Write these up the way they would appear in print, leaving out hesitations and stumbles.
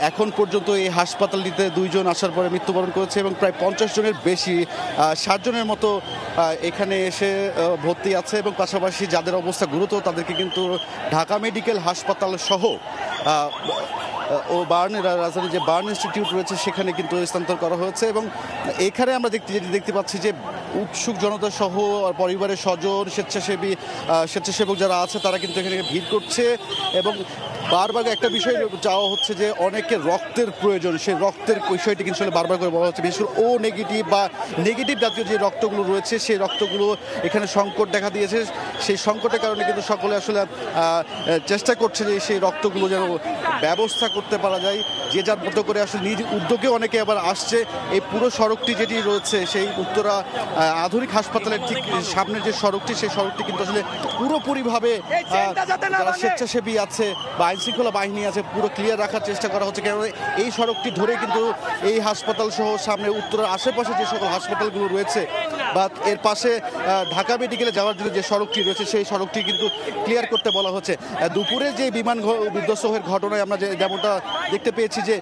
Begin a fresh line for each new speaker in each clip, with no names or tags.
এখন পর্যন্ত এই হাসপাতালটিতে 2 জন আসার পরে মৃত্যুবরণ করেছে এবং প্রায় 50 জনের বেশি 60 জনের মতো এখানে এসে ভর্তি আছে এবং পাশাপাশি যাদের অবস্থা গুরুতর তাদেরকে কিন্তু ঢাকা মেডিকেল হাসপাতাল সহ ও বার্ন রাজধানী যে বার্ন ইনস্টিটিউট রয়েছে সেখানে কিন্তু স্থানান্তর করা হয়েছে এবং এখানে আমরা দেখতে পাচ্ছি যে উৎসুক জনতা সহ পরিবারের স্বজন স্বেচ্ছাসেবক যারা আছে তারা কিন্তু এখানে ভিড় করছে এবং বারবার একটা বিষয় চাওয়া হচ্ছে যে অনেকের রক্তের প্রয়োজন, সেই রক্তের বিষয়টি কিন্তু বারবার করে বলা হচ্ছে। বিশেষ করে ও নেগেটিভ বা নেগেটিভ জাতীয় যে রক্তগুলো রয়েছে সেই রক্তগুলো এখানে সংকট দেখা দিয়েছে। সেই সংকটের কারণে কিন্তু সকলে আসলে চেষ্টা করছে যে সেই রক্তগুলো যেন ব্যবস্থা করতে পারা যায়। যে যার মতো করে আসলে নিজ উদ্যোগে অনেকে আবার আসছে। এই পুরো সড়কটি যেটি রয়েছে সেই উত্তরা আধুনিক হাসপাতালের ঠিক সামনের যে সড়কটি সেই সড়কটি কিন্তু আসলে পুরোপুরিভাবে যারা স্বেচ্ছাসেবী আছে বা আইনশৃঙ্খলা বাহিনী আছে পুরো ক্লিয়ার রাখার চেষ্টা করা হচ্ছে। কারণ এই সড়কটি ধরে কিন্তু এই হাসপাতাল সহ সামনে উত্তরার আশেপাশে যে সকল হাসপাতালগুলো রয়েছে বা এর পাশে ঢাকা মেডিকেলে যাওয়ার জন্য যে সড়কটি রয়েছে সেই সড়কটি কিন্তু ক্লিয়ার করতে বলা হচ্ছে। দুপুরে যে বিমান বিধ্বস্ত হওয়ার ঘটনায় আমরা যেমনটা দেখতে পেয়েছি যে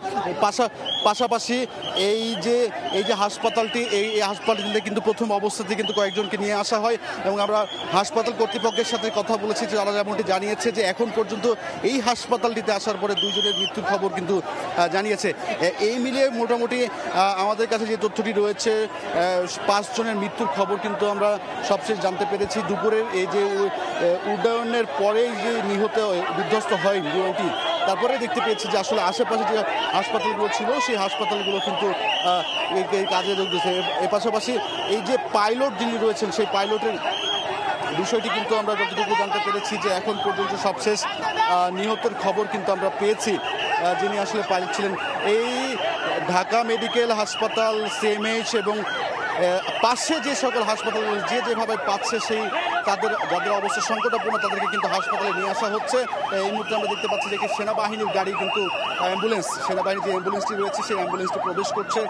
পাশাপাশি এই যে হাসপাতালটি এই হাসপাতালটিতে কিন্তু প্রথম অবস্থাতে কিন্তু কয়েকজনকে নিয়ে আসা হয় এবং আমরা হাসপাতাল কর্তৃপক্ষের সাথে কথা বলেছি যে তারা যেমনটি জানিয়েছে যে এখন পর্যন্ত এই হাসপাতালটিতে আসার পরে 2 জনের মৃত্যুর খবর কিন্তু জানিয়েছে। এই মিলিয়ে মোটামুটি আমাদের কাছে যে তথ্যটি রয়েছে 5 জনের মৃত্যুর খবর কিন্তু আমরা সবশেষ জানতে পেরেছি। দুপুরের এই যে উড্ডয়নের পরেই যে বিধ্বস্ত হয় বিমানটি তারপরে দেখতে পেয়েছি যে আসলে আশেপাশে যে হাসপাতালগুলো ছিল সেই হাসপাতালগুলো কিন্তু এই কাজে যোগ দিয়েছে। এর পাশাপাশি এই যে পাইলট যিনি রয়েছেন সেই পাইলটের বিষয়টি কিন্তু আমরা যতটুকু জানতে পেরেছি যে এখন পর্যন্ত সবশেষ নিহতের খবর কিন্তু আমরা পেয়েছি। যিনি আসলে পাইলট ছিলেন এই ঢাকা মেডিকেল হাসপাতাল সিএমএইচ এবং পাশে যে সকল হাসপাতালগুলো যেভাবে পাচ্ছে সেই যাদের অবস্থা সংকটাপূর্ণ তাদেরকে কিন্তু হাসপাতালে নিয়ে আসা হচ্ছে। এই মুহূর্তে আমরা দেখতে পাচ্ছি যে সেনাবাহিনীর গাড়ি কিন্তু সেনাবাহিনীর যে অ্যাম্বুলেন্সটি রয়েছে সেই অ্যাম্বুলেন্সটি প্রবেশ করছে।